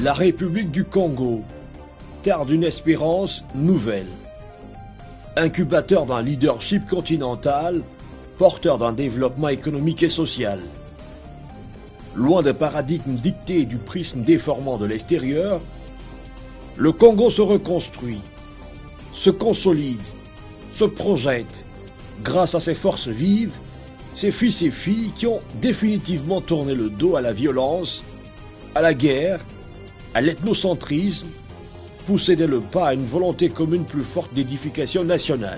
La République du Congo, terre d'une espérance nouvelle. Incubateur d'un leadership continental, porteur d'un développement économique et social. Loin des paradigmes dictés et du prisme déformant de l'extérieur, le Congo se reconstruit, se consolide, se projette grâce à ses forces vives, ses fils et filles qui ont définitivement tourné le dos à la violence, à la guerre, à l'ethnocentrisme, pour céder le pas à une volonté commune plus forte d'édification nationale.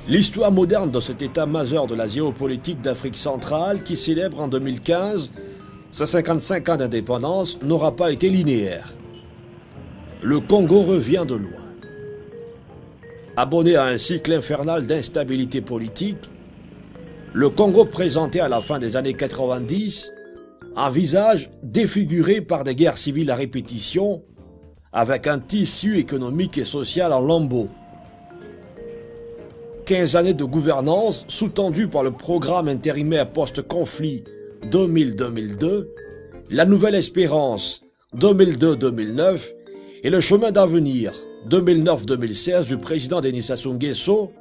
L'histoire moderne de cet état majeur de la géopolitique d'Afrique centrale, qui célèbre en 2015 ses 55 ans d'indépendance, n'aura pas été linéaire. Le Congo revient de loin. Abonné à un cycle infernal d'instabilité politique, le Congo présentait à la fin des années 90 un visage défiguré par des guerres civiles à répétition, avec un tissu économique et social en lambeaux. 15 années de gouvernance sous-tendues par le programme intérimaire post-conflit 2000-2002, la Nouvelle Espérance 2002-2009 et le chemin d'avenir 2009-2016 du président Denis Sassou Nguesso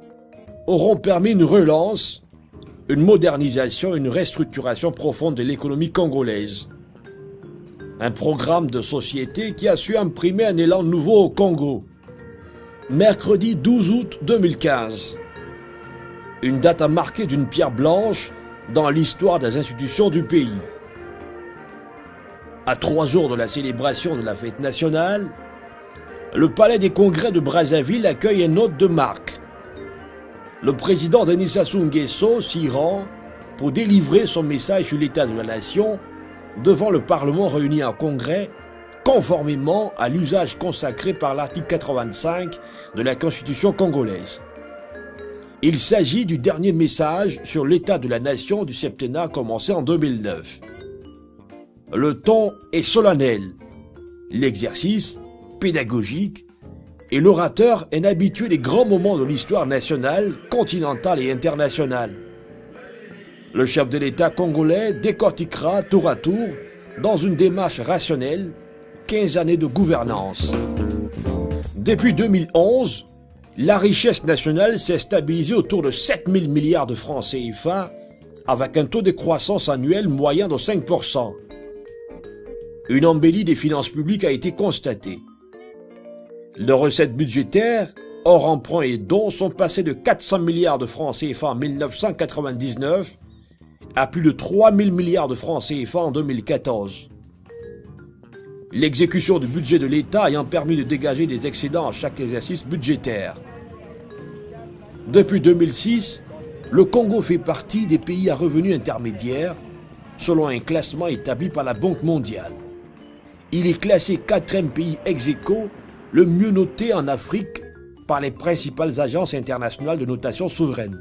auront permis une relance, une modernisation et une restructuration profonde de l'économie congolaise. Un programme de société qui a su imprimer un élan nouveau au Congo. Mercredi 12 août 2015. Une date à marquer d'une pierre blanche dans l'histoire des institutions du pays. À 3 jours de la célébration de la fête nationale, le palais des congrès de Brazzaville accueille un hôte de marque. Le président Denis Sassou Nguesso s'y rend pour délivrer son message sur l'état de la nation devant le Parlement réuni en congrès, conformément à l'usage consacré par l'article 85 de la Constitution congolaise. Il s'agit du dernier message sur l'état de la nation du septennat commencé en 2009. Le ton est solennel, l'exercice pédagogique, et l'orateur est habitué des grands moments de l'histoire nationale, continentale et internationale. Le chef de l'État congolais décortiquera tour à tour, dans une démarche rationnelle, 15 années de gouvernance. Depuis 2011, la richesse nationale s'est stabilisée autour de 7 000 milliards de francs CFA, avec un taux de croissance annuel moyen de 5%. Une embellie des finances publiques a été constatée. Les recettes budgétaires, hors emprunts et dons, sont passées de 400 milliards de francs CFA en 1999 à plus de 3 000 milliards de francs CFA en 2014. L'exécution du budget de l'État ayant permis de dégager des excédents à chaque exercice budgétaire. Depuis 2006, le Congo fait partie des pays à revenus intermédiaires, selon un classement établi par la Banque mondiale. Il est classé 4e pays ex aequo, le mieux noté en Afrique par les principales agences internationales de notation souveraine.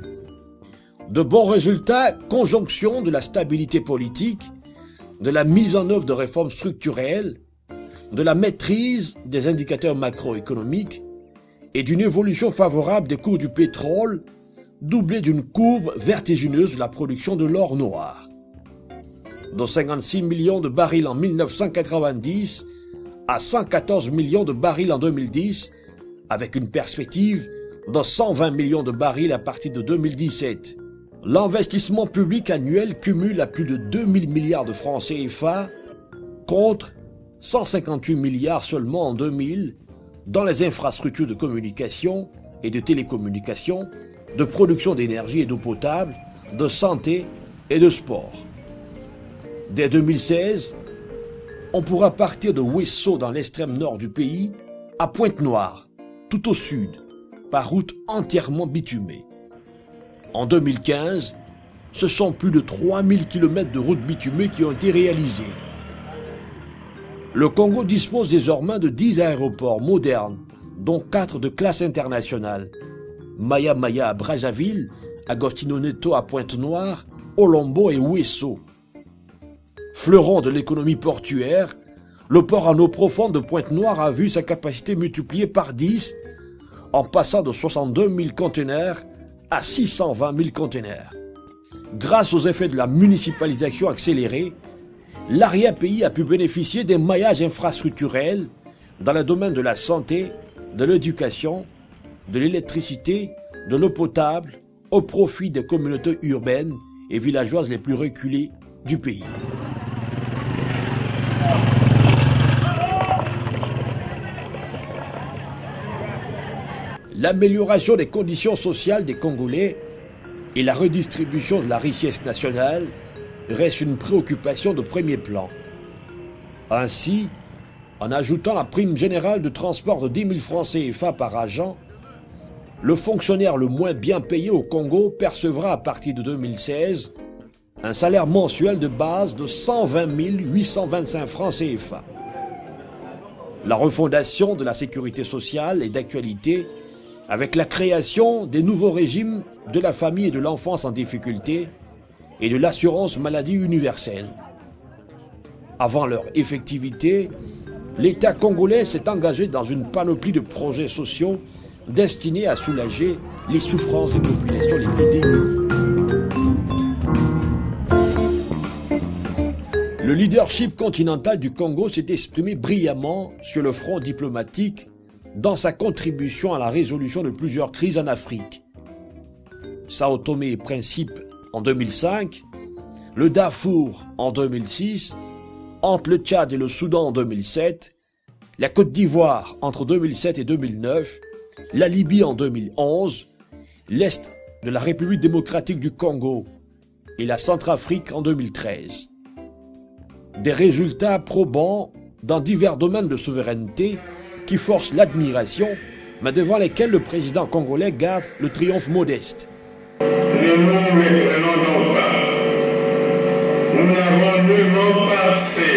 De bons résultats, conjonction de la stabilité politique, de la mise en œuvre de réformes structurelles, de la maîtrise des indicateurs macroéconomiques et d'une évolution favorable des cours du pétrole, doublée d'une courbe vertigineuse de la production de l'or noir. De 56 millions de barils en 1990 à 114 millions de barils en 2010, avec une perspective de 120 millions de barils à partir de 2017. L'investissement public annuel cumule à plus de 2 000 milliards de francs CFA contre 158 milliards seulement en 2000 dans les infrastructures de communication et de télécommunications, de production d'énergie et d'eau potable, de santé et de sport. Dès 2016, on pourra partir de Ouesso dans l'extrême nord du pays à Pointe-Noire, tout au sud, par route entièrement bitumée. En 2015, ce sont plus de 3000 km de routes bitumées qui ont été réalisées. Le Congo dispose désormais de 10 aéroports modernes, dont 4 de classe internationale. Maya Maya à Brazzaville, Agostino Neto à Pointe-Noire, Olombo et Ouesso. Fleuron de l'économie portuaire, le port en eau profonde de Pointe-Noire a vu sa capacité multipliée par 10 en passant de 62 000 conteneurs à 620 000 conteneurs. Grâce aux effets de la municipalisation accélérée, l'arrière-pays a pu bénéficier d'un maillage infrastructurel dans le domaine de la santé, de l'éducation, de l'électricité, de l'eau potable, au profit des communautés urbaines et villageoises les plus reculées du pays. L'amélioration des conditions sociales des Congolais et la redistribution de la richesse nationale restent une préoccupation de premier plan. Ainsi, en ajoutant la prime générale de transport de 10 000 francs CFA par agent, le fonctionnaire le moins bien payé au Congo percevra à partir de 2016 un salaire mensuel de base de 120 825 francs CFA. La refondation de la sécurité sociale est d'actualité avec la création des nouveaux régimes de la famille et de l'enfance en difficulté et de l'assurance maladie universelle. Avant leur effectivité, l'État congolais s'est engagé dans une panoplie de projets sociaux destinés à soulager les souffrances des populations les plus démunies. Le leadership continental du Congo s'est exprimé brillamment sur le front diplomatique dans sa contribution à la résolution de plusieurs crises en Afrique. Sao Tomé et Principe en 2005, le Darfour en 2006, entre le Tchad et le Soudan en 2007, la Côte d'Ivoire entre 2007 et 2009, la Libye en 2011, l'Est de la République démocratique du Congo et la Centrafrique en 2013. Des résultats probants dans divers domaines de souveraineté qui forcent l'admiration, mais devant lesquels le président congolais garde le triomphe modeste. Ne nous méprenons donc pas. Nous n'avons nullement pensé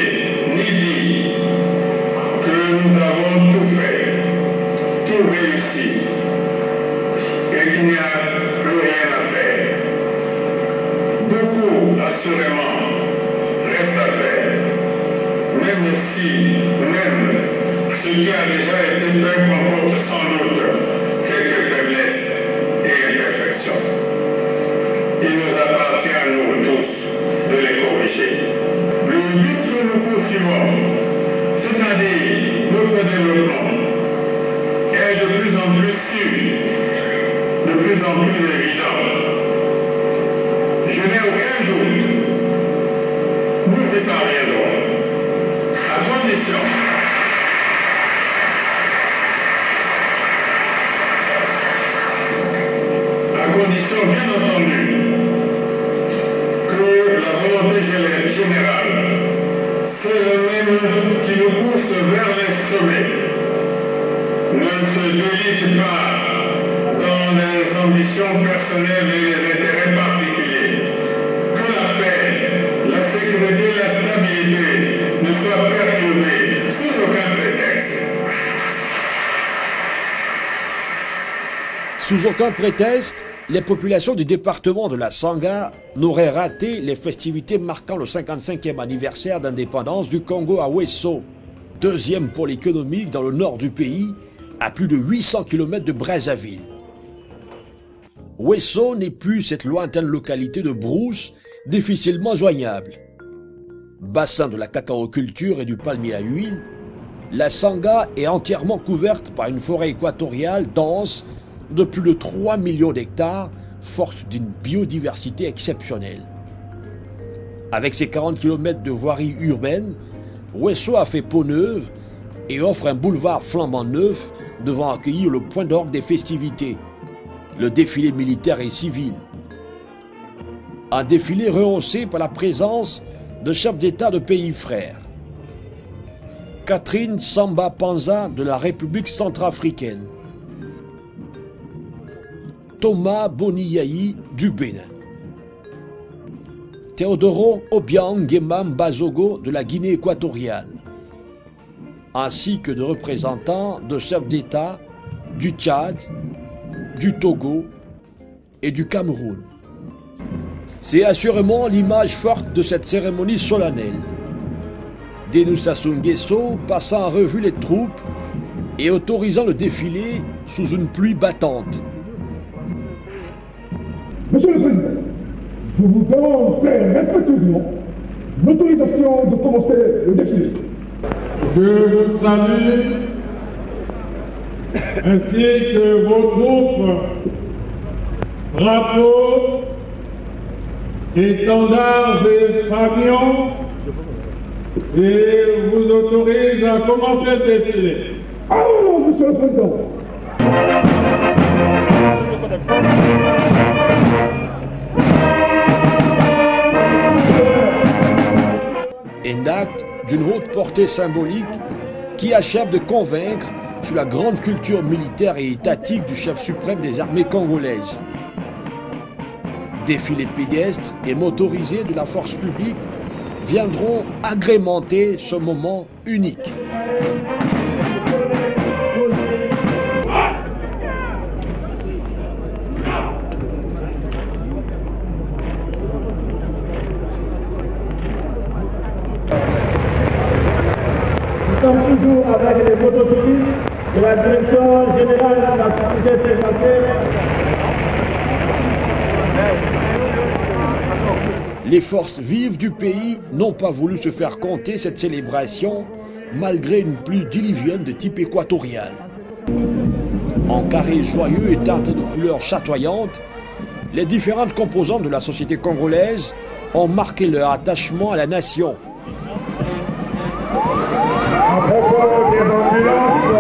ni dit que nous avons tout fait, tout réussi, et qu'il n'y a plus rien à faire. Beaucoup, assurément, reste à faire, même ce qui a déjà été fait comporte sans doute quelques faiblesses et imperfections. Il nous appartient à nous tous de les corriger. Le but que nous poursuivons, c'est-à-dire notre développement, est de plus en plus sûr, de plus en plus évident. Je n'ai aucun doute. Nous y parviendrons, à condition bien entendu que la volonté générale, c'est le même qui nous pousse vers les sommets, ne se délite pas dans les ambitions personnelles et les intérêts particuliers. Que la paix, la sécurité et la stabilité ne soient perturbées sous aucun prétexte. Sous aucun prétexte, les populations du département de la Sangha n'auraient raté les festivités marquant le 55e anniversaire d'indépendance du Congo à Wesso, deuxième pôle économique dans le nord du pays, à plus de 800 km de Brazzaville. Wesso n'est plus cette lointaine localité de brousse difficilement joignable. Bassin de la cacaoculture et du palmier à huile, la Sangha est entièrement couverte par une forêt équatoriale dense de plus de 3 millions d'hectares, forte d'une biodiversité exceptionnelle. Avec ses 40 km de voirie urbaine, Wesso a fait peau neuve et offre un boulevard flambant neuf devant accueillir le point d'orgue des festivités, le défilé militaire et civil. Un défilé rehaussé par la présence de chefs d'État de pays frères. Catherine Samba Panza de la République centrafricaine. Thomas Boniyayi du Bénin. Théodoro Obiang Nguema Bazogo de la Guinée équatoriale, ainsi que de représentants de chefs d'État du Tchad, du Togo et du Cameroun. C'est assurément l'image forte de cette cérémonie solennelle. Denis Sassou Nguesso passant en revue les troupes et autorisant le défilé sous une pluie battante. Monsieur le Président, je vous demande de faire respectueusement l'autorisation de commencer le défilé. Je vous salue, ainsi que vos troupes, drapeaux, étendards et pavillons, et vous autorise à commencer le défilé. Allons, Monsieur le Président. Un acte d'une haute portée symbolique qui achève de convaincre sur la grande culture militaire et étatique du chef suprême des armées congolaises. Défilés pédestres et motorisés de la force publique viendront agrémenter ce moment unique. Nous sommes toujours avec les motocyclistes de la direction générale de la sécurité pénitentiaire. Les forces vives du pays n'ont pas voulu se faire compter cette célébration malgré une pluie diluvienne de type équatorial. En carrés joyeux et teintés de couleurs chatoyantes, les différentes composantes de la société congolaise ont marqué leur attachement à la nation. À propos des ambulances,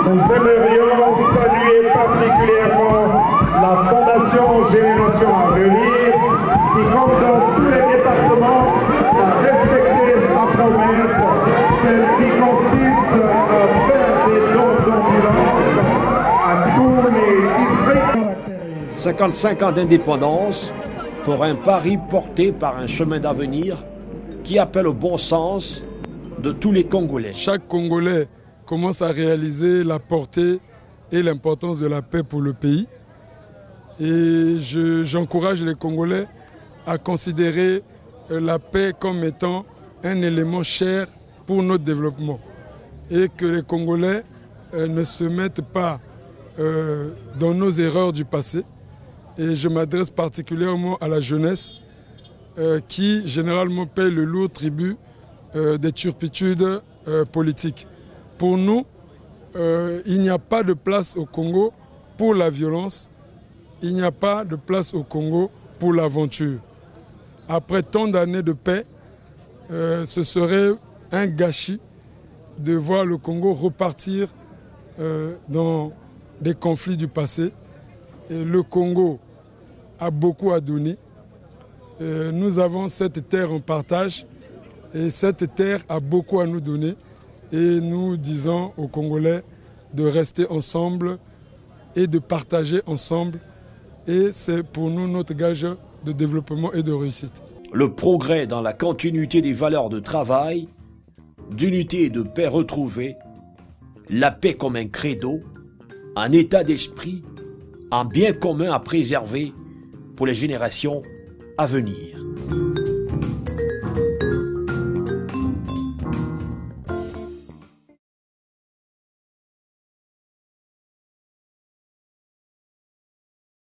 nous aimerions saluer particulièrement la Fondation Génération à venir qui, comme dans tous les départements, a respecté sa promesse, celle qui consiste à faire des dons d'ambulance à tous les districts. 55 ans d'indépendance pour un Paris porté par un chemin d'avenir qui appelle au bon sens de tous les Congolais. Chaque Congolais commence à réaliser la portée et l'importance de la paix pour le pays. Et j'encourage les Congolais à considérer la paix comme étant un élément cher pour notre développement. Et que les Congolais ne se mettent pas dans nos erreurs du passé. Et je m'adresse particulièrement à la jeunesse qui généralement paie le lourd tribut des turpitudes politiques. Pour nous, il n'y a pas de place au Congo pour la violence, il n'y a pas de place au Congo pour l'aventure. Après tant d'années de paix, ce serait un gâchis de voir le Congo repartir dans des conflits du passé. Et le Congo a beaucoup à donner. Nous avons cette terre en partage et cette terre a beaucoup à nous donner. Et nous disons aux Congolais de rester ensemble et de partager ensemble. Et c'est pour nous notre gage de développement et de réussite. Le progrès dans la continuité des valeurs de travail, d'unité et de paix retrouvée, la paix comme un credo, un état d'esprit, un bien commun à préserver pour les générations à venir.